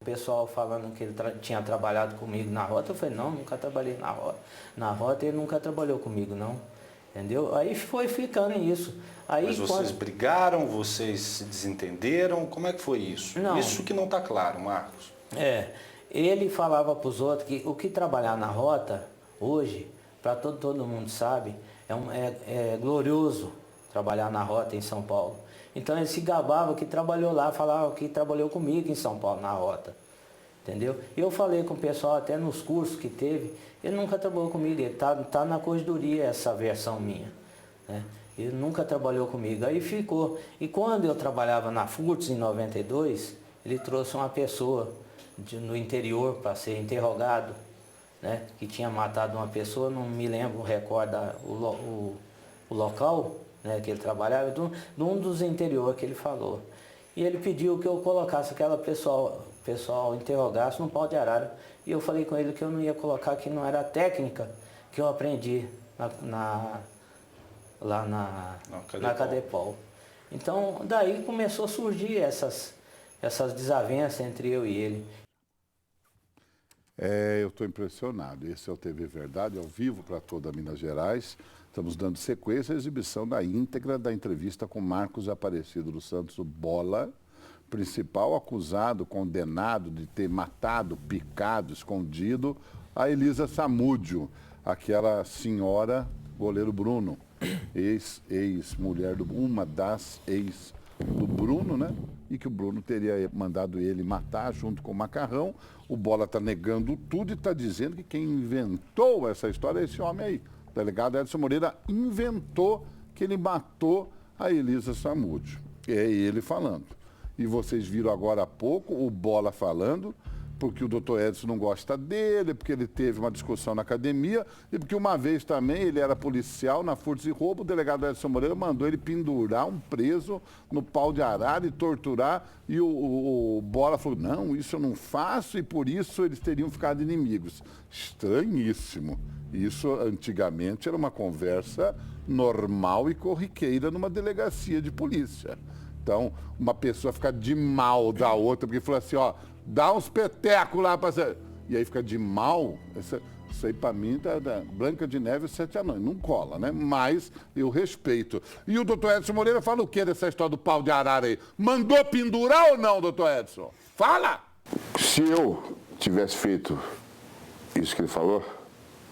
O pessoal falando que ele tinha trabalhado comigo na rota, eu falei, não, nunca trabalhei na rota. Na rota ele nunca trabalhou comigo, não. Entendeu? Aí foi ficando isso. Aí, Mas vocês brigaram, vocês se desentenderam? Como é que foi isso? Não. Isso que não está claro, Marcos. Ele falava para os outros que o que trabalhar na rota, hoje, para todo mundo sabe, é glorioso trabalhar na rota em São Paulo. Então ele se gabava que trabalhou lá, falava que trabalhou comigo em São Paulo na rota. Entendeu? Eu falei com o pessoal até nos cursos que teve, ele nunca trabalhou comigo, ele tá na corredoria essa versão minha. Né? Ele nunca trabalhou comigo, aí ficou. E quando eu trabalhava na FURTS em 92, ele trouxe uma pessoa no interior para ser interrogado, né? Que tinha matado uma pessoa, não me lembro, recorda o local, né, que ele trabalhava, de um dos interior que ele falou. E ele pediu que eu colocasse aquela pessoal interrogasse no pau de arara. E eu falei com ele que eu não ia colocar, que não era a técnica que eu aprendi lá na Cadepol. Então, daí começou a surgir essas desavenças entre eu e ele. Eu estou impressionado. Esse é o TV Verdade, ao vivo para toda Minas Gerais. Estamos dando sequência à exibição da íntegra da entrevista com Marcos Aparecido dos Santos, o Bola, principal acusado, condenado de ter matado, picado, escondido a Elisa Samúdio, aquela senhora, goleiro Bruno, ex-mulher, uma das ex do Bruno, né? E que o Bruno teria mandado ele matar junto com o Macarrão. O Bola está negando tudo e está dizendo que quem inventou essa história é esse homem aí. O delegado Edson Moreira inventou que ele matou a Elisa Samúdio. É ele falando. E vocês viram agora há pouco o Bola falando, porque o doutor Edson não gosta dele, porque ele teve uma discussão na academia, e porque uma vez também ele era policial na furtos e roubo, o delegado Edson Moreira mandou ele pendurar um preso no pau de arara e torturar, e o Bola falou, não, isso eu não faço, e por isso eles teriam ficado inimigos. Estranhíssimo. Isso antigamente era uma conversa normal e corriqueira numa delegacia de polícia. Então, uma pessoa fica de mal da outra, porque falou assim, ó, dá uns petecos lá para você. E aí fica de mal, isso aí para mim tá da Branca de Neve e Sete Anões. Não cola, né? Mas eu respeito. E o doutor Edson Moreira fala o que dessa história do pau de arara aí? Mandou pendurar ou não, doutor Edson? Fala! Se eu tivesse feito isso que ele falou,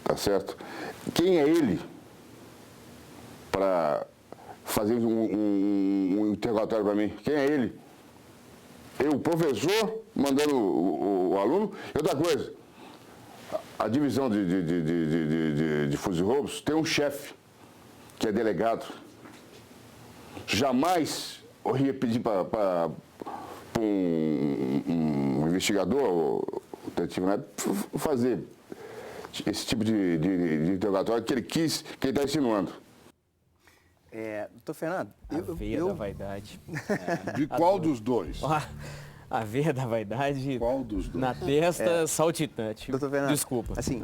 tá certo? Quem é ele para fazer um interrogatório para mim? Quem é ele? Eu, o professor, mandando o aluno. E outra coisa, a divisão de furtos e roubos tem um chefe, que é delegado. Jamais eu ia pedir para um investigador, fazer esse tipo de interrogatório que ele quis, que ele está insinuando. Doutor Fernando, a veia da vaidade. De qual dos dois? A veia da vaidade. Qual dos dois? Na testa, saltitante. Doutor Fernando, desculpa. Assim,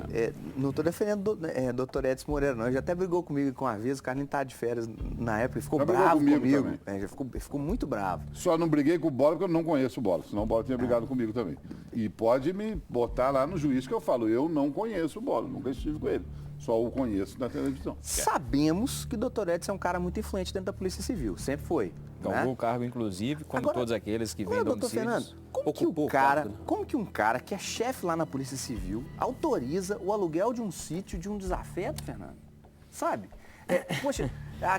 não estou defendendo o doutor Edson Moreira, não. Ele já até brigou comigo com uma vez, o Carlinhos estava de férias na época, ele ficou bravo comigo. Já ficou muito bravo. Só não briguei com o Bola porque eu não conheço o Bola, senão o Bola tinha brigado comigo também. E pode me botar lá no juiz que eu falo, eu não conheço o Bola, nunca estive com ele. Só o conheço na televisão. Sabemos que o doutor Edson é um cara muito influente dentro da Polícia Civil, sempre foi. Galgou o cargo, inclusive, como todos aqueles que vêm de homicídios. Fernando, como que um cara que é chefe lá na Polícia Civil autoriza o aluguel de um sítio de um desafeto, Fernando? Sabe? Poxa,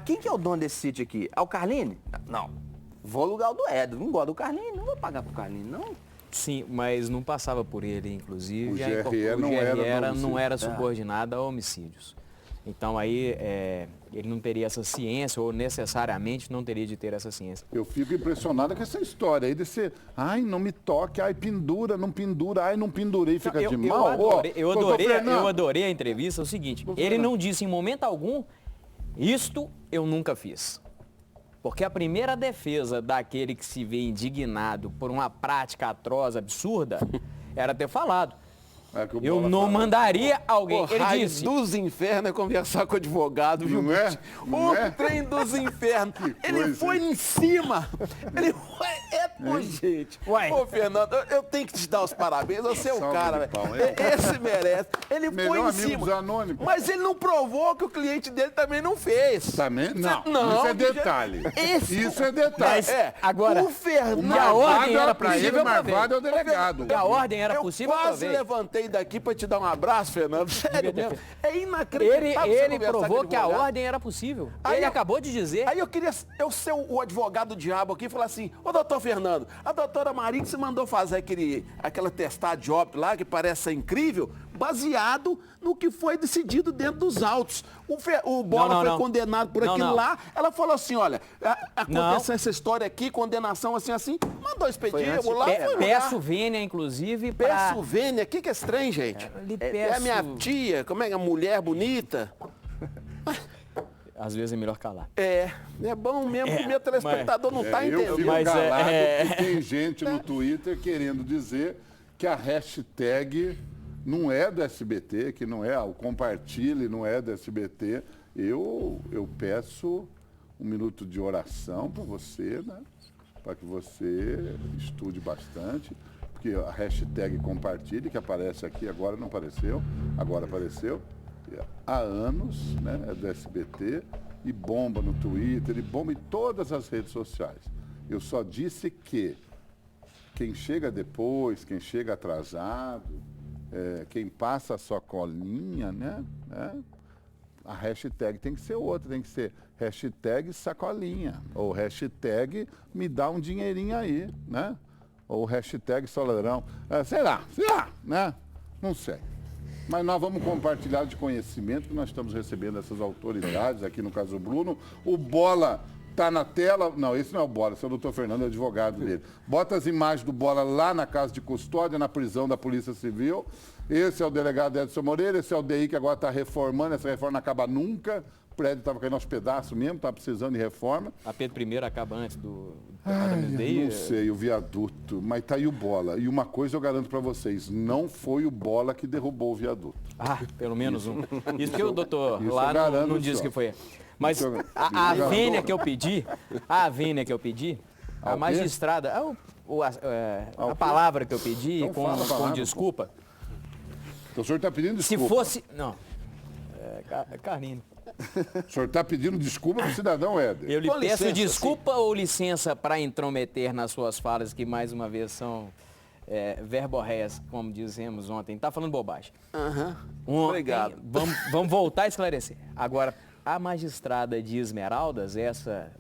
quem que é o dono desse sítio aqui? É o Carline? Não. Vou alugar o do Edson. Não gosto do Carline, não vou pagar pro Carline, não. Sim, mas não passava por ele, inclusive. O GRE não era subordinado a homicídios. Então aí ele não teria essa ciência, ou necessariamente não teria de ter essa ciência. Eu fico impressionado com essa história aí de ser, ai, não me toque, ai, pendura, não pendura, ai, não pendurei, fica de mal. Eu adorei a entrevista, é o seguinte, ele não disse em momento algum, isto eu nunca fiz. Porque a primeira defesa daquele que se vê indignado por uma prática atroz, absurda, era ter falado, que o Eu Bola não fala. mandaria alguém. O Ele raio disse. dos infernos é conversar com o advogado, viu? Não é? Não O é? trem dos infernos. Ele coisa, foi hein? em cima. Ele foi... Ô, gente. Uai. Ô, Fernando, eu tenho que te dar os parabéns. Você é o Salve cara, de velho. palmas. Esse merece. Ele Melhor foi em amigo cima. dos anônimos. Mas ele não provou que o cliente dele também não fez. Também? Não, Não, isso é de jeito- detalhe. Esse- Isso é detalhe. Mas, agora, o Fernando... E a ordem era pra ele, possível, o marvado é o delegado. E a ordem era eu possível, eu quase provei. levantei daqui pra te dar um abraço, Fernando. Sério Devia ter mesmo. É inacreditável você Ele conversar com provou que a advogado. ordem era possível. Aí Ele eu- acabou de dizer. Aí eu queria eu ser o advogado diabo aqui e falar assim, ô doutor Fernando, a doutora Maria que você mandou fazer aquela testada de óbito lá, que parece ser incrível, baseado no que foi decidido dentro dos autos. O Bola Não, foi não. condenado por Não, aquilo não. lá, ela falou assim, olha, aconteceu Não. essa história aqui, condenação assim, mandou expedir, antes eu vou lá, Pe- fui lá. Peço vênia, inclusive, para... Peço vênia, o que é estranho, gente? lhe É a minha peço- tia, como é que é, mulher bonita. Às vezes é melhor calar. É bom mesmo que o meu telespectador não tá Eu entendendo. fico Mas calado é- porque tem gente no Twitter querendo dizer que a hashtag não é do SBT, que não é, o compartilhe não é do SBT. Eu peço um minuto de oração para você, né? Para que você estude bastante, porque a hashtag compartilhe, que aparece aqui, agora não apareceu, agora apareceu, há anos, né? É do SBT, e bomba no Twitter, e bomba em todas as redes sociais. Eu só disse que quem chega depois, quem chega atrasado, quem passa a sua colinha, né? A hashtag tem que ser outra, tem que ser hashtag sacolinha, ou hashtag me dá um dinheirinho aí, né? Ou hashtag soladrão. Sei lá, né? Não sei. Mas nós vamos compartilhar de conhecimento que nós estamos recebendo essas autoridades, aqui no caso do Bruno. O Bola está na tela. Não, esse não é o Bola, esse é o doutor Fernando, advogado dele. Bota as imagens do Bola lá na casa de custódia, na prisão da Polícia Civil. Esse é o delegado Edson Moreira, esse é o DI que agora está reformando, essa reforma não acaba nunca. O prédio estava caindo aos pedaços mesmo, estava precisando de reforma. A Pedro I acaba antes do Ai, departamento eu não sei, o viaduto, mas tá aí o Bola. E uma coisa eu garanto para vocês, não foi o Bola que derrubou o viaduto. Ah, pelo menos um. Isso que o doutor Isso lá eu garanto, não disse senhor. que foi. Mas Isso eu- a isso eu garanto. vênia que eu pedi, a Ah, o quê? magistrada, a quê? palavra que eu pedi, Então com fala a palavra, desculpa, Então, o senhor está pedindo se desculpa. fosse... Não, Carlino. O senhor está pedindo desculpa para o cidadão Éder. Eu lhe Com peço licença, desculpa ou licença para intrometer nas suas falas, que mais uma vez são verborreias, como dizemos ontem. Está falando bobagem. Obrigado. Vamos voltar a esclarecer. Agora, a magistrada de Esmeraldas, essa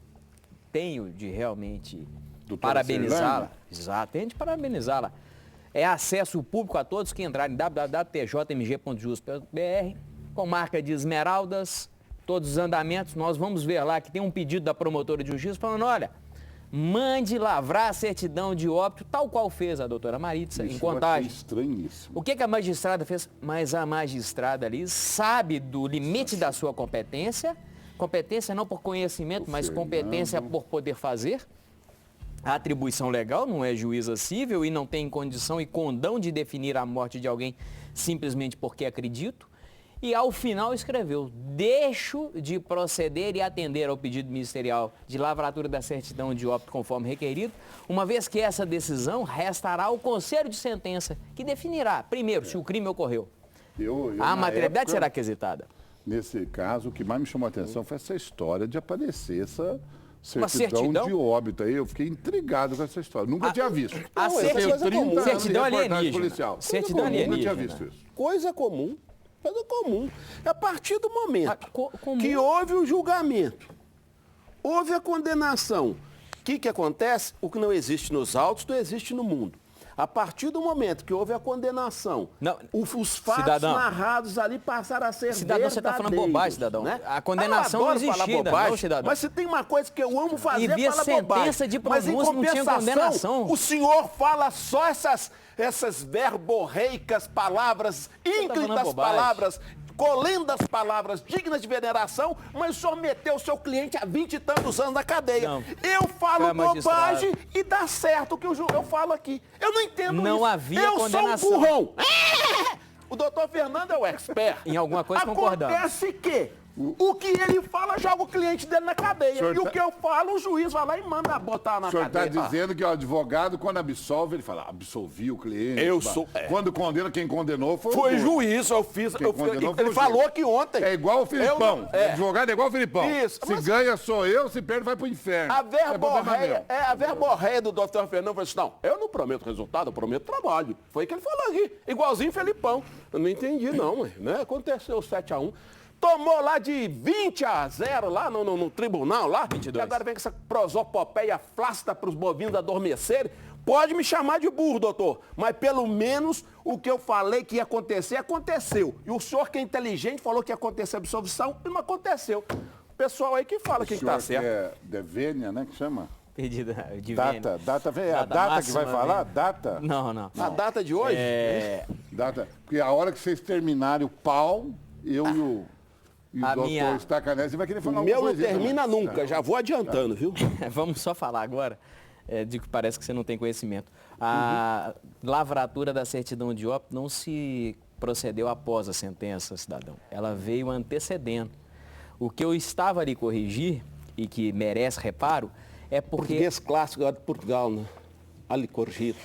tenho de realmente Doutora parabenizá-la. Exato, tenho de parabenizá-la. É acesso público a todos que entrarem em www.tjmg.jus.br com marca de Esmeraldas, todos os andamentos. Nós vamos ver lá que tem um pedido da promotora de justiça falando, olha, mande lavrar a certidão de óbito, tal qual fez a doutora Maritza, em Isso Contagem. eu achei estranhíssimo. O que a magistrada fez? Mas a magistrada ali sabe do limite da sua competência, competência não por conhecimento, mas competência por poder fazer. A atribuição legal não é juíza cível e não tem condição e condão de definir a morte de alguém simplesmente porque acredito. E ao final escreveu, deixo de proceder e atender ao pedido ministerial de lavratura da certidão de óbito conforme requerido, uma vez que essa decisão restará ao conselho de sentença, que definirá, primeiro, se o crime ocorreu. A na materialidade época, será aquisitada. Nesse caso, o que mais me chamou a atenção foi essa história de aparecer essa certidão certidão? de óbito. Aí eu fiquei intrigado com essa história. Nunca tinha visto. A Eu tenho 30 anos de certidão reportagem alienígena. policial. Certidão Nunca tinha alienígena. visto isso. Coisa comum. Coisa comum. A partir do momento comum. que houve o julgamento, houve a condenação, o que acontece? O que não existe nos autos não existe no mundo. A partir do momento que houve a condenação, Não, os fatos cidadão. narrados ali passaram a ser Cidadão, você tá falando verdadeiros, bobagem, cidadão. né? A condenação Eu adoro não falar existia, bobagem, não, cidadão. mas se tem uma coisa que eu amo fazer, E via é falar sentença bobagem. de Mas em pronúncio, não tinha compensação, condenação. o senhor fala só essas verborreicas palavras, falando ínclitas bobagem. palavras, colendas palavras dignas de veneração, mas o senhor meteu o seu cliente há 20 e tantos anos na cadeia. Não. Eu falo Foi a magistrada. bobagem e dá certo o que eu falo aqui. Eu não entendo Não isso. havia eu condenação. sou um burrão. O doutor Fernando é o expert. Em alguma coisa concordamos. Acontece que o que ele fala joga o cliente dele na cadeia. senhor E o tá- que eu falo, o juiz vai lá e manda botar na O senhor está cadeia. dizendo que o advogado, quando absolve, ele fala, absolvi o cliente. Eu pá. sou- Quando condena, quem condenou foi Foi o juiz, eu fiz. Quem condenou foi Ele o falou juiz. aqui ontem. É igual o Filipão. Eu- é. Advogado é igual o Filipão. Isso, Se mas- ganha sou eu, se perde vai pro inferno. A É problema verborreia, meu. a verborreia do doutor Fernando falou assim, não, eu não prometo resultado, eu prometo trabalho. Foi o que ele falou aqui, igualzinho Felipão. Eu não entendi não, mãe, né? Aconteceu 7-1. Tomou lá de 20-0 lá no tribunal lá. 22. E agora vem com essa prosopopeia flácida para os bovinos adormecerem. Pode me chamar de burro, doutor, mas pelo menos o que eu falei que ia acontecer, aconteceu. E o senhor que é inteligente falou que ia acontecer absolvição e não aconteceu. O pessoal aí que fala O que senhor tá certo. é devênia, né, que chama? Perdida de Data, é a data que vai falar? Data? Não. A data de hoje? Data. Porque a hora que vocês terminarem o pau, eu e o A doutor minha- Stacanese vai querer O falar meu alguma não coisa. termina nunca, já vou adiantando, viu? Vamos só falar agora, de que parece que você não tem conhecimento. A lavratura da certidão de óbito não se procedeu após a sentença, cidadão. Ela veio antecedendo. O que eu estava ali corrigir, e que merece reparo, é porque... Português clássico lá de Portugal, né? Ali corrigido.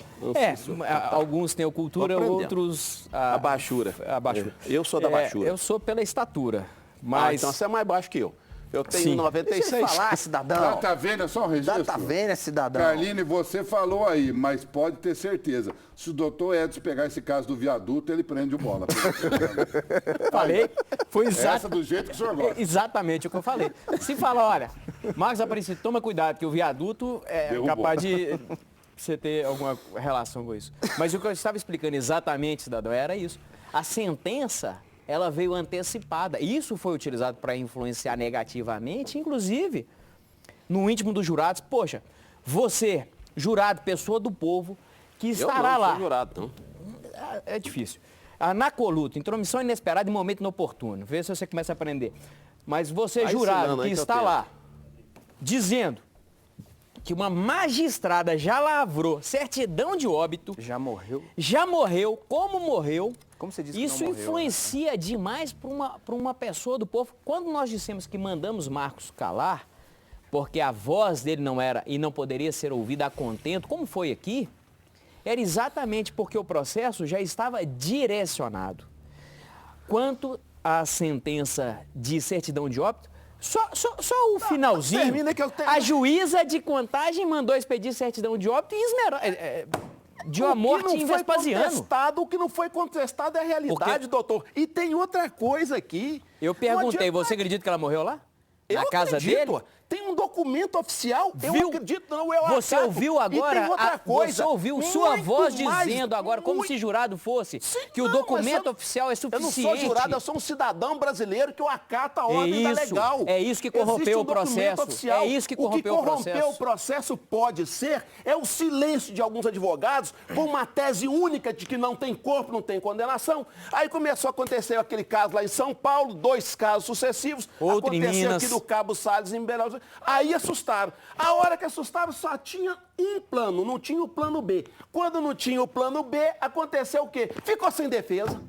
Alguns têm a cultura, Tô aprendendo. outros... A baixura. A baixura. Eu sou da baixura. Eu sou pela estatura, Mas... mas... então você é mais baixo que eu. Eu tenho Sim. 96. Deixa ele falar, cidadão. Data vênia, só um registro. Data vênia, cidadão. Carline, você falou aí, mas pode ter certeza. Se o doutor Edson pegar esse caso do viaduto, ele prende o bola. Falei, foi Essa do jeito que o senhor gosta. exatamente o que eu falei. Se fala, olha, Marcos Aparecido, toma cuidado, que o viaduto é Derrubou. capaz de você ter alguma relação com isso. Mas o que eu estava explicando exatamente, cidadão, era isso. A sentença, ela veio antecipada. Isso foi utilizado para influenciar negativamente, inclusive, no íntimo dos jurados. Poxa, você, jurado, pessoa do povo, que estará eu não lá. sou jurado, não. É difícil. Anacoluto, intromissão inesperada em momento inoportuno. Vê se você começa a aprender. Mas você, Vai jurado, ensinando aí que que eu está tento. lá, dizendo que uma magistrada já lavrou certidão de óbito, Já morreu? já morreu, como morreu, Como você disse que isso não morreu, influencia demais para uma pessoa do povo. Quando nós dissemos que mandamos Marcos calar, porque a voz dele não era e não poderia ser ouvida a contento, como foi aqui, era exatamente porque o processo já estava direcionado. Quanto à sentença de certidão de óbito, só o finalzinho, termina que eu tenho- a juíza de contagem mandou expedir certidão de óbito e esmerou, de uma morte em Vespasiano. O que não foi contestado é a realidade, doutor. E tem outra coisa aqui. Eu Não perguntei, adianta- você acredita que ela morreu lá? Eu Na casa acredito. dele? Tem um documento oficial, Viu? eu acredito, não, eu Você acato. ouviu agora? E tem outra coisa. Você ouviu sua muito voz mais- dizendo agora, como muito- se jurado fosse, Sim, que o não, documento mas oficial é Eu suficiente. não sou jurado, eu sou um cidadão brasileiro que eu acato a ordem da isso, legal. é isso que corrompeu Existe um o processo, documento oficial. é isso que corrompeu o O que corrompeu processo. o processo pode ser é o silêncio de alguns advogados com uma tese única de que não tem corpo, não tem condenação. Aí começou a acontecer aquele caso lá em São Paulo, 2 casos sucessivos. Outro em Aconteceu Minas. aqui do Cabo Salles em Belo Horizonte. Aí assustaram. A hora que assustaram só tinha um plano, não tinha o plano B. Quando não tinha o plano B, aconteceu o quê? Ficou sem defesa.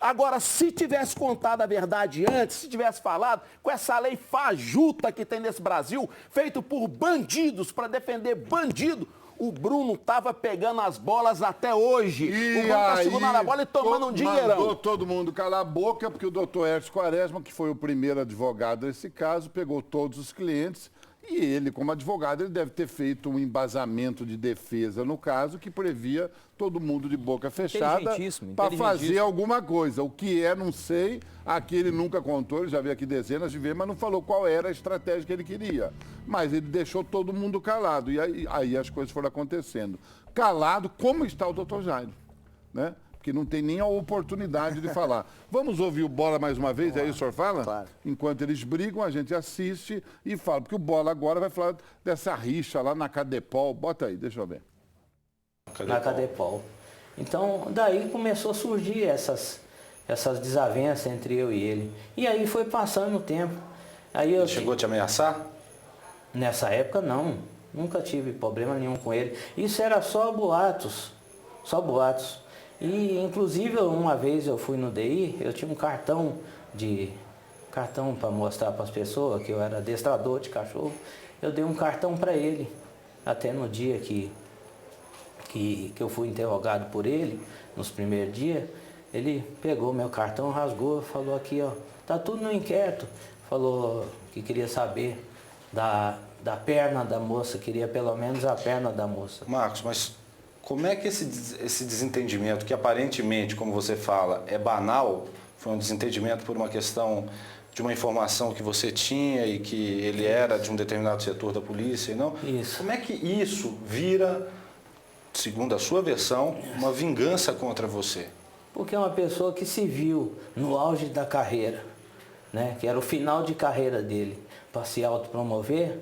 Agora, se tivesse contado a verdade antes, se tivesse falado com essa lei fajuta que tem nesse Brasil, feito por bandidos para defender bandido, o Bruno tava pegando as bolas até hoje. o Bruno tá segurando a bola e tomando um dinheirão. Mandou todo mundo calar a boca, porque o doutor Hércio Quaresma, que foi o primeiro advogado desse caso, pegou todos os clientes e ele, como advogado, ele deve ter feito um embasamento de defesa no caso que previa todo mundo de boca fechada Inteligentíssimo, para fazer inteligentíssimo. alguma coisa. O que é, não sei. Aqui ele nunca contou, ele já veio aqui dezenas de vezes, mas não falou qual era a estratégia que ele queria. Mas ele deixou todo mundo calado e aí as coisas foram acontecendo. Calado, como está o doutor Jairo, né? Porque não tem nem a oportunidade de falar. Vamos ouvir o Bola mais uma vez, aí o senhor fala? Claro. Enquanto eles brigam, a gente assiste e fala. Porque o Bola agora vai falar dessa rixa lá na Cadepol. Bota aí, deixa eu ver. Na Cadepol. Então, daí começou a surgir essas desavenças entre eu e ele. E aí foi passando o tempo. Aí eu, Ele chegou a te ameaçar? nessa época, não. Nunca tive problema nenhum com ele. Isso era só boatos. Só boatos. E, inclusive, uma vez eu fui no DI, eu tinha um cartão para mostrar para as pessoas que eu era adestrador de cachorro. Eu dei um cartão para ele, até no dia que eu fui interrogado por ele, nos primeiros dias, ele pegou meu cartão, rasgou, falou aqui, ó, tá tudo no inquérito. Falou que queria saber da perna da moça, queria pelo menos a perna da moça. Marcos, mas como é que esse desentendimento, que aparentemente, como você fala, é banal, foi um desentendimento por uma questão de uma informação que você tinha e que ele era de um determinado setor da polícia e não? Isso. Como é que isso vira, segundo a sua versão, uma vingança contra você? Porque é uma pessoa que se viu no auge da carreira, né, que era o final de carreira dele, para se autopromover.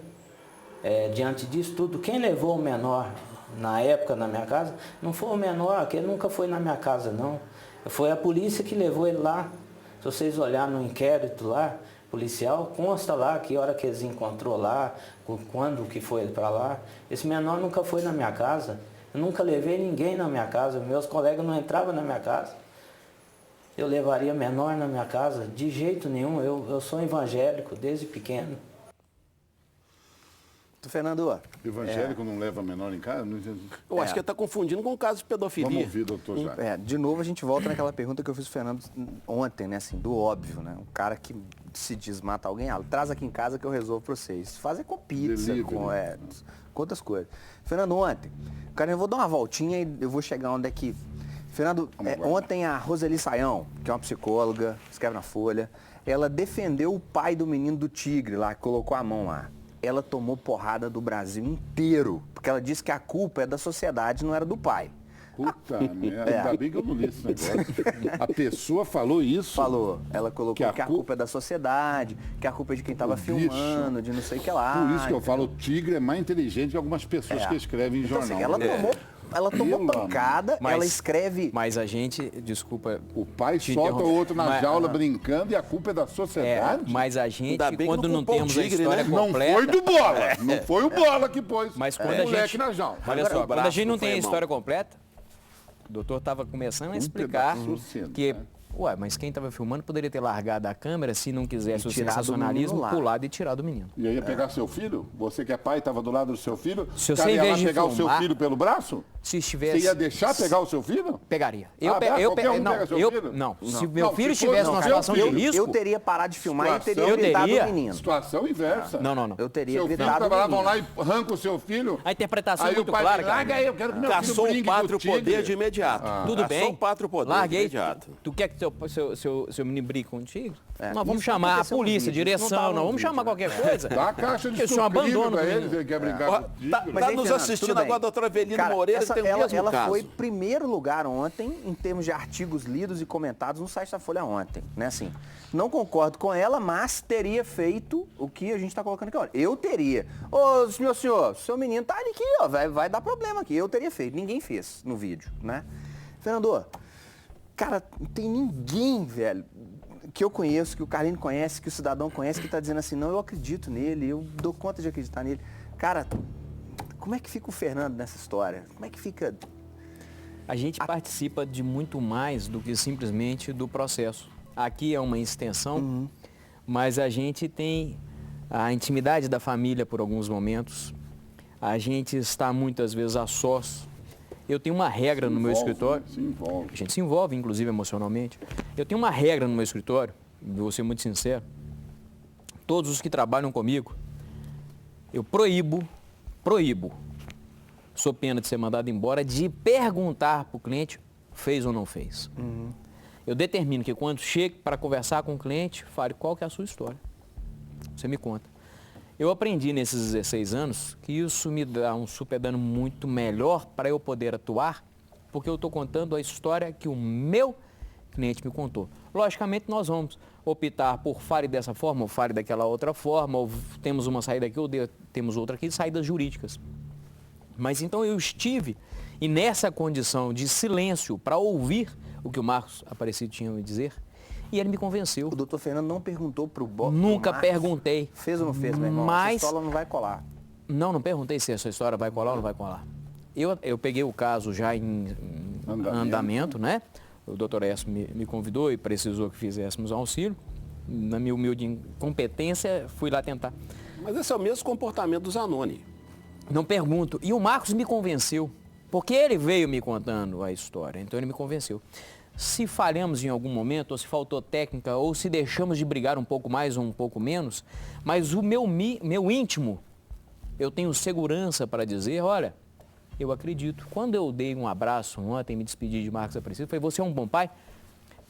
Diante disso tudo, quem levou o menor na época na minha casa, não foi o menor, que ele nunca foi na minha casa, não. Foi a polícia que levou ele lá. Se vocês olharem no inquérito lá, policial, consta lá que hora que eles encontrou lá, quando que foi ele para lá. Esse menor nunca foi na minha casa. Eu nunca levei ninguém na minha casa, meus colegas não entravam na minha casa. Eu levaria menor na minha casa? De jeito nenhum, eu sou evangélico desde pequeno. Fernando, Evangélico não leva menor em casa? Não entendi. Eu acho que ele está confundindo com o caso de pedofilia. Vamos ouvir, doutor Jair. de novo a gente volta naquela pergunta que eu fiz pro Fernando ontem, né, assim, do óbvio, né? Um cara que se desmata alguém, traz aqui em casa que eu resolvo pra vocês. Fazer com pizza, Delivery. com outras coisas. Fernando, ontem, cara, eu vou dar uma voltinha e eu vou chegar onde é que... Fernando, ontem a Roseli Saião, que é uma psicóloga, escreve na Folha, ela defendeu o pai do menino do Tigre lá, que colocou a mão lá. Ela tomou porrada do Brasil inteiro, porque ela disse que a culpa é da sociedade, não era do pai. Puta merda, ainda bem que eu não li esse negócio. A pessoa falou isso? Falou. Ela colocou que a culpa é da sociedade, que a culpa é de quem estava filmando, de não sei o que lá. Por isso que eu falo, o Tigre é mais inteligente que algumas pessoas que escrevem em Então, jornal. assim, ela tomou pancada, ela escreve... Mas a gente, desculpa... O pai te solta o interromper, outro na jaula brincando e a culpa é da sociedade? Mas a gente, Ainda bem que quando não culpou o temos a Tigre, história né? completa... Não foi do Bola, não foi o Bola que pôs. Mas quando o a moleque gente... na jaula. Olha Agora, só, o quando a braço gente não não tem a foi história mão. completa, o doutor estava começando a explicar pedaço da sociedade. que... Ué, mas quem estava filmando poderia ter largado a câmera se não quisesse o tirado o sensacionalismo, menino lá. pulado e tirado o menino. E aí ia pegar seu filho? Você que é pai, estava do lado do seu filho? Se o você, cara em ia vez lá de pegar o seu filmar, filho pelo braço? Se estivesse... Você ia deixar pegar o seu filho? Pegaria. qualquer um pega seu filho? Não, se Não. meu Não, filho se fosse estivesse não, numa seu situação de filho, risco... Eu teria parado de filmar e teria Eu gritado teria. o menino. Situação inversa. Não. Eu teria Seu filho gritado tava lá, o vão menino. lá e arranca o seu filho. A interpretação aí é muito o pai clara, diz, cara. larga aí, eu quero que meu Caçou filho o brinque pátrio com o tigre. poder de imediato. Tudo bem. Caçou o pátrio poder de Larguei. imediato. Tu quer que seu menino brigue contigo? Nós vamos Isso chamar a aconteceu no polícia, vídeo, isso não direção, tava no nós vamos vídeo, chamar né? qualquer coisa. Dá a caixa de Que o senhor sucrilho abandona pra o ele, menino. se ele quer brincar Ó, com o tigre. tá aí, nos Fernando, assistindo tudo bem. agora a doutora Evelina Cara, Moreira, que tem o mesmo ela caso. foi primeiro lugar ontem em termos de artigos lidos e comentados no site da Folha ontem, né? Assim, não concordo com ela, mas teria feito o que a gente está colocando aqui. Olha, eu teria. Ô, meu senhor, seu menino tá ali aqui, ó, vai dar problema aqui. Eu teria feito. Ninguém fez no vídeo, né? Fernando, cara, não tem ninguém, velho, que eu conheço, que o Carlinho conhece, que o cidadão conhece, que está dizendo assim, não, eu acredito nele, eu dou conta de acreditar nele. Cara, como é que fica o Fernando nessa história? Como é que fica... A gente participa de muito mais do que simplesmente do processo. Aqui é uma extensão, mas a gente tem a intimidade da família por alguns momentos. A gente está muitas vezes a sós. Eu tenho uma regra no meu escritório. Se envolve. A gente se envolve, inclusive, emocionalmente. Eu tenho uma regra no meu escritório, vou ser muito sincero. Todos os que trabalham comigo, eu proíbo, sou pena de ser mandado embora, de perguntar para o cliente fez ou não fez. Eu determino que quando chegue para conversar com o cliente, fale qual que é a sua história. Você me conta. Eu aprendi nesses 16 anos que isso me dá um super dano muito melhor para eu poder atuar, porque eu estou contando a história que o meu cliente me contou. Logicamente, nós vamos optar por fale dessa forma, ou fale daquela outra forma, ou temos uma saída aqui, ou temos outra aqui, saídas jurídicas. Mas então eu estive, e nessa condição de silêncio, para ouvir o que o Marcos Aparecido tinha a me dizer, e ele me convenceu. O doutor Fernando não perguntou pro Bob. Nunca perguntei. Fez ou não fez, meu irmão? Mas... Essa história não vai colar. Não perguntei se essa história vai colar ou não vai colar. Eu peguei o caso já andamento, né? O doutor Écio me convidou e precisou que fizéssemos auxílio. Na minha humilde incompetência, fui lá tentar. Mas esse é o mesmo comportamento do Zanoni. Não pergunto. E o Marcos me convenceu, porque ele veio me contando a história, então ele me convenceu. Se falhamos em algum momento, ou se faltou técnica, ou se deixamos de brigar um pouco mais ou um pouco menos, mas o meu íntimo, eu tenho segurança para dizer, olha, eu acredito. Quando eu dei um abraço ontem, me despedi de Marcos Aparecido, falei, você é um bom pai?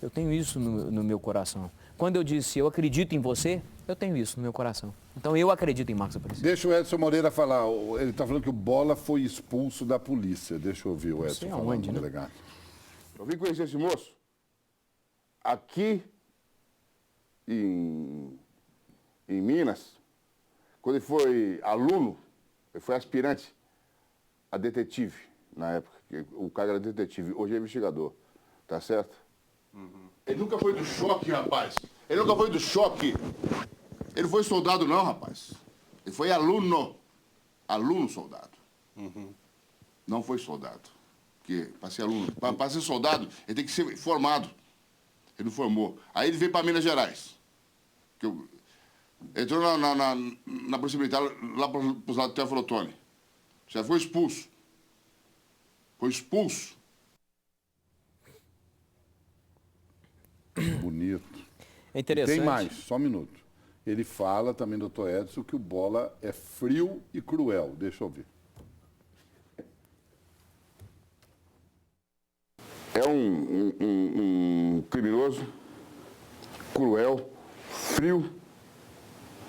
Eu tenho isso no meu coração. Quando eu disse, eu acredito em você, eu tenho isso no meu coração. Então eu acredito em Marcos Aparecido. Deixa o Edson Moreira falar. Ele está falando que o Bola foi expulso da polícia. Deixa eu ouvir o Edson falando, né? delegado. Eu vim conhecer esse moço aqui em Minas, quando ele foi aluno, ele foi aspirante a detetive na época. O cara era detetive, hoje é investigador. Tá certo? Ele nunca foi do choque, rapaz. Ele nunca foi do choque. Ele foi soldado, não, rapaz. Ele foi aluno. Aluno soldado. Não foi soldado. Porque para ser aluno, para ser soldado, ele tem que ser formado. Ele não formou. Aí ele veio para Minas Gerais. Entrou na Polícia Militar, lá para os lados do Teoflotone. Já foi expulso. Foi expulso. Bonito. É interessante. Tem mais, só um minuto. Ele fala também, doutor Edson, que o Bola é frio e cruel. Deixa eu ver. É um criminoso, cruel, frio,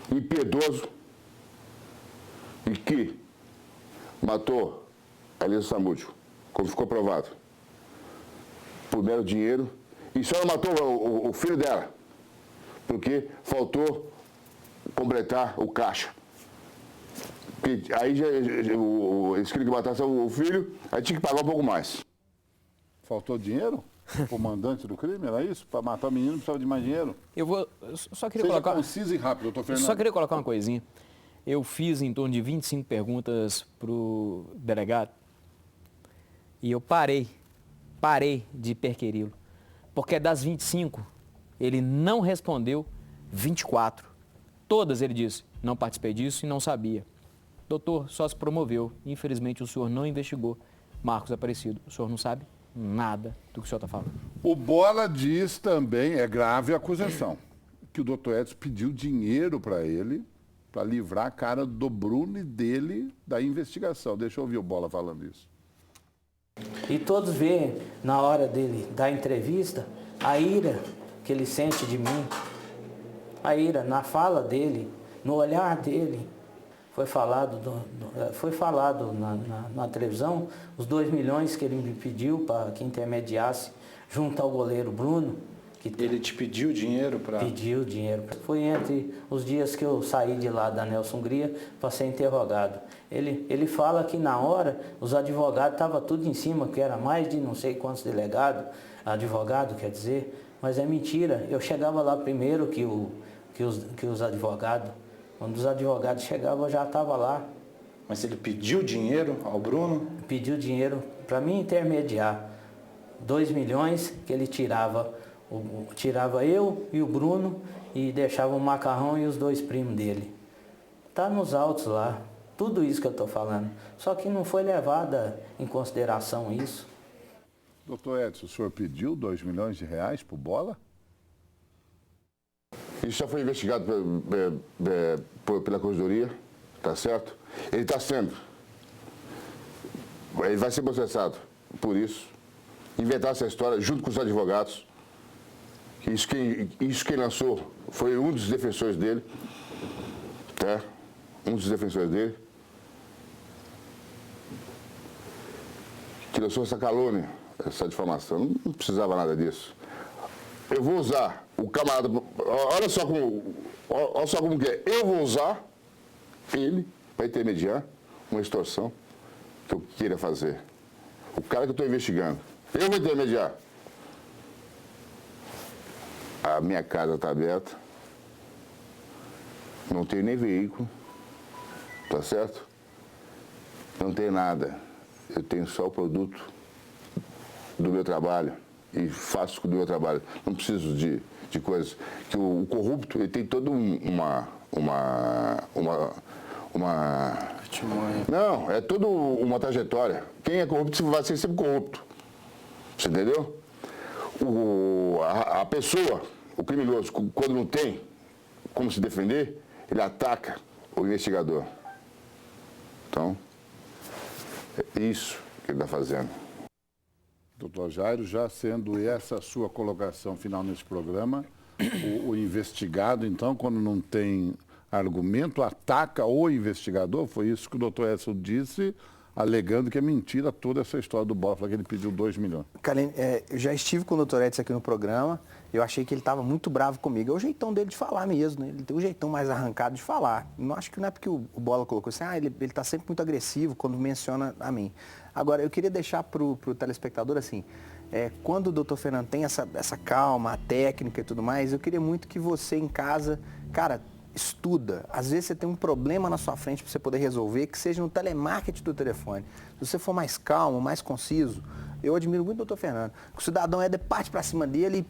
impiedoso e que matou a Elisa Samúdio, como ficou provado, por mero dinheiro. E só não matou o filho dela, porque faltou completar o caixa. Porque aí eles queriam que matasse o filho, aí tinha que pagar um pouco mais. Faltou dinheiro? O mandante do crime, era isso? Para matar o menino precisava de mais dinheiro? Eu só queria Seja colocar... conciso e rápido, doutor Fernando. Só queria colocar uma coisinha. Eu fiz em torno de 25 perguntas para o delegado e eu parei de perquiri-lo. Porque das 25, ele não respondeu 24. Todas ele disse, não participei disso e não sabia. Doutor, só se promoveu. Infelizmente o senhor não investigou Marcos Aparecido. O senhor não sabe nada do que o senhor está falando. O Bola diz também, é grave a acusação, que o doutor Edson pediu dinheiro para ele para livrar a cara do Bruno e dele da investigação. Deixa eu ouvir o Bola falando isso. E todos veem, na hora dele dar entrevista, a ira que ele sente de mim. A ira na fala dele, no olhar dele. Foi falado na televisão os 2 milhões que ele me pediu para que intermediasse junto ao goleiro Bruno. Ele te pediu dinheiro para... Pediu dinheiro. Foi entre os dias que eu saí de lá da Nelson Hungria para ser interrogado. Ele fala que na hora os advogados estavam tudo em cima, que era mais de não sei quantos delegados, advogado quer dizer, mas é mentira. Eu chegava lá primeiro que os advogados. Quando os advogados chegavam, eu já estava lá. Mas ele pediu dinheiro ao Bruno? Pediu dinheiro para mim intermediar. 2 milhões que ele tirava eu e o Bruno e deixava o Macarrão e os 2 primos dele. Tá nos autos lá, tudo isso que eu estou falando. Só que não foi levada em consideração isso. Doutor Edson, o senhor pediu 2 milhões de reais para o Bola? Isso já foi investigado pela Corregedoria, tá certo? Ele está sendo. Ele vai ser processado por isso. Inventar essa história junto com os advogados. Isso quem lançou foi um dos defensores dele. Tá? Um dos defensores dele. Que lançou essa calúnia, essa difamação. Não precisava nada disso. Eu vou usar o camarada... Olha só como que é. Eu vou usar ele para intermediar uma extorsão que eu queira fazer. O cara que eu estou investigando. Eu vou intermediar. A minha casa está aberta. Não tenho nem veículo. Tá certo? Não tenho nada. Eu tenho só o produto do meu trabalho e faço do meu trabalho. Não preciso de coisas. Que o corrupto, ele tem toda uma não, é toda uma trajetória. Quem é corrupto vai ser sempre corrupto. Você entendeu? A pessoa, o criminoso, quando não tem como se defender, ele ataca o investigador. Então, é isso que ele está fazendo. Doutor Jairo, já sendo essa a sua colocação final nesse programa, o investigado, então, quando não tem argumento, ataca o investigador, foi isso que o doutor Edson disse, alegando que é mentira toda essa história do Bola, que ele pediu 2 milhões. Carlinhos, eu já estive com o doutor Edson aqui no programa, eu achei que ele estava muito bravo comigo. É o jeitão dele de falar mesmo, né? Ele tem um jeitão mais arrancado de falar. Não acho que não é porque o Bola colocou assim, ele está sempre muito agressivo quando menciona a mim. Agora, eu queria deixar para o telespectador assim, quando o doutor Fernando tem essa calma, a técnica e tudo mais, eu queria muito que você em casa, cara, estuda. Às vezes você tem um problema na sua frente para você poder resolver, que seja no telemarketing do telefone. Se você for mais calmo, mais conciso, eu admiro muito o doutor Fernando. O cidadão parte para cima dele,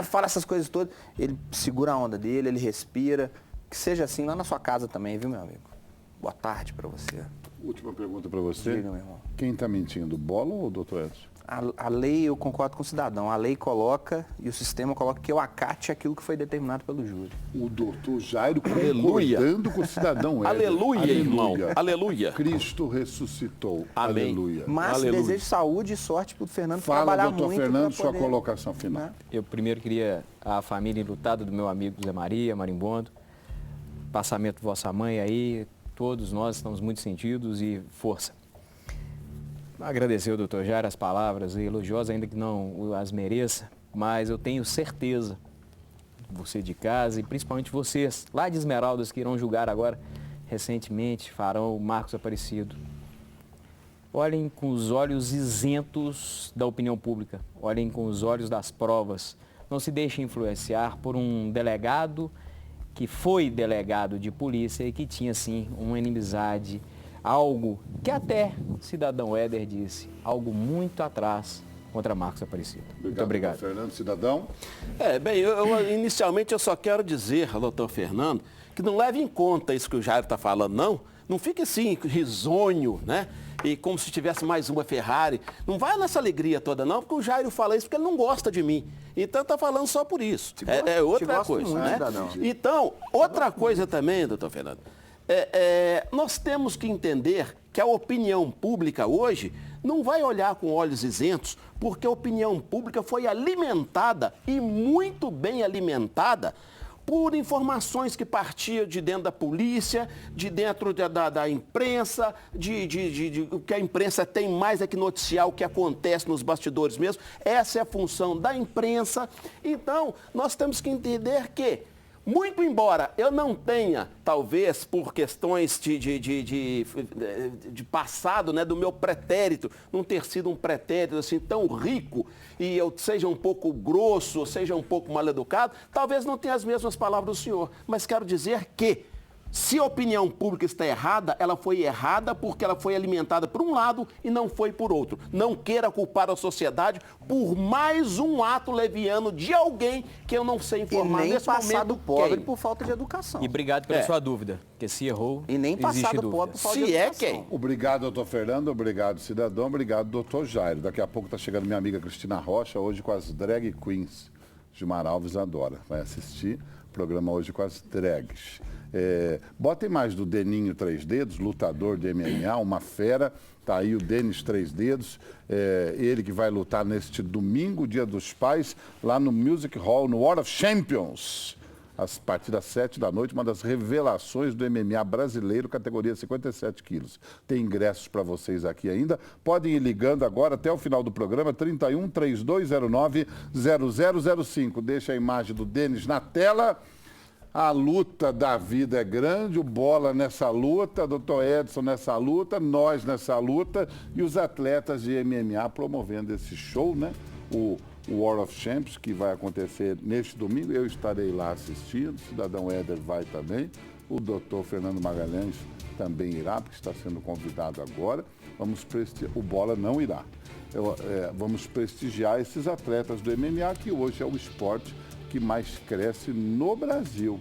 fala essas coisas todas, ele segura a onda dele, ele respira. Que seja assim lá na sua casa também, viu, meu amigo? Boa tarde para você. Última pergunta para você. Diga, meu irmão. Quem está mentindo, Bola ou o doutor Edson? A lei, eu concordo com o cidadão, a lei coloca e o sistema coloca que eu acate aquilo que foi determinado pelo júri. O doutor Jairo concordando com o cidadão Éder. Aleluia, irmão. Aleluia. Cristo ressuscitou. Amém. Aleluia. Mas Aleluia. desejo saúde e sorte para o Fernando Fala, trabalhar doutor muito. Fernando, pra sua poder, colocação final. né? Eu primeiro queria a família enlutada do meu amigo Zé Maria, Marimbondo, passamento vossa mãe aí, todos nós estamos muito sentidos e força. Agradecer ao doutor Jairo as palavras elogiosas, ainda que não as mereça, mas eu tenho certeza, você de casa e principalmente vocês, lá de Esmeraldas, que irão julgar agora, recentemente, farão o Marcos Aparecido. Olhem com os olhos isentos da opinião pública, olhem com os olhos das provas. Não se deixem influenciar por um delegado que foi delegado de polícia e que tinha, sim, uma inimizade, algo que até o cidadão Éder disse, algo muito atrás contra Marcos Aparecido. Muito obrigado. Doutor Fernando, cidadão. Bem, inicialmente eu só quero dizer ao doutor Fernando que não leve em conta isso que o Jairo está falando, não. Não fique assim, risonho, né? E como se tivesse mais uma Ferrari. Não vai nessa alegria toda, não, porque o Jairo fala isso porque ele não gosta de mim. Então está falando só por isso. É outra coisa, muito, né? cidadão. Então, outra coisa também, doutor Fernando. Nós temos que entender que a opinião pública hoje não vai olhar com olhos isentos, porque a opinião pública foi alimentada, e muito bem alimentada, por informações que partiam de dentro da polícia, de dentro da imprensa, o que a imprensa tem mais é que noticiar o que acontece nos bastidores mesmo. Essa é a função da imprensa. Então, nós temos que entender que, muito embora eu não tenha, talvez por questões de passado, né, do meu pretérito, não ter sido um pretérito assim tão rico e eu seja um pouco grosso, ou seja um pouco mal educado, talvez não tenha as mesmas palavras do senhor. Mas quero dizer que, se a opinião pública está errada, ela foi errada porque ela foi alimentada por um lado e não foi por outro. Não queira culpar a sociedade por mais um ato leviano de alguém que eu não sei informar e nem nesse passar momento do pobre quem. por falta de educação. E obrigado pela sua dúvida, porque se errou, E nem passar existe do dúvida. pobre por falta de Se é educação. quem. Obrigado, doutor Fernando. Obrigado, cidadão. Obrigado, doutor Jairo. Daqui a pouco está chegando minha amiga Cristina Rocha, hoje com as drag queens. Gilmar Alves adora. Vai assistir o programa hoje com as drags. Bota mais do Deninho Três Dedos, lutador de MMA, uma fera. Tá aí o Denis Três Dedos, ele que vai lutar neste domingo, Dia dos Pais, lá no Music Hall, no War of Champions. A partir das 7 da noite, uma das revelações do MMA brasileiro, categoria 57 quilos. Tem ingressos para vocês aqui ainda. Podem ir ligando agora até o final do programa, 31 3209 0005. Deixa a imagem do Denis na tela. A luta da vida é grande, o Bola nessa luta, doutor Edson nessa luta, nós nessa luta e os atletas de MMA promovendo esse show, né? O War of Champions, que vai acontecer neste domingo. Eu estarei lá assistindo, o cidadão Éder vai também, o doutor Fernando Magalhães também irá, porque está sendo convidado agora. Vamos prestigiar. O Bola não irá. vamos prestigiar esses atletas do MMA, que hoje é o esporte que mais cresce no Brasil.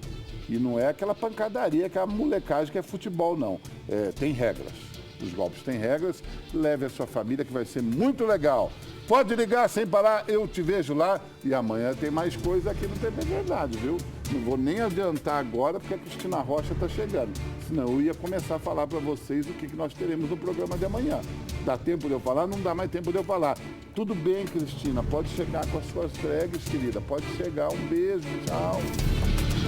E não é aquela pancadaria, aquela molecagem que é futebol, não. Tem regras. Os golpes têm regras. Leve a sua família, que vai ser muito legal. Pode ligar sem parar, eu te vejo lá. E amanhã tem mais coisa aqui no TV Verdade, viu? Não vou nem adiantar agora, porque a Cristina Rocha está chegando. Senão eu ia começar a falar para vocês o que nós teremos no programa de amanhã. Dá tempo de eu falar? Não dá mais tempo de eu falar. Tudo bem, Cristina, pode chegar com as suas drags, querida. Pode chegar. Um beijo, tchau.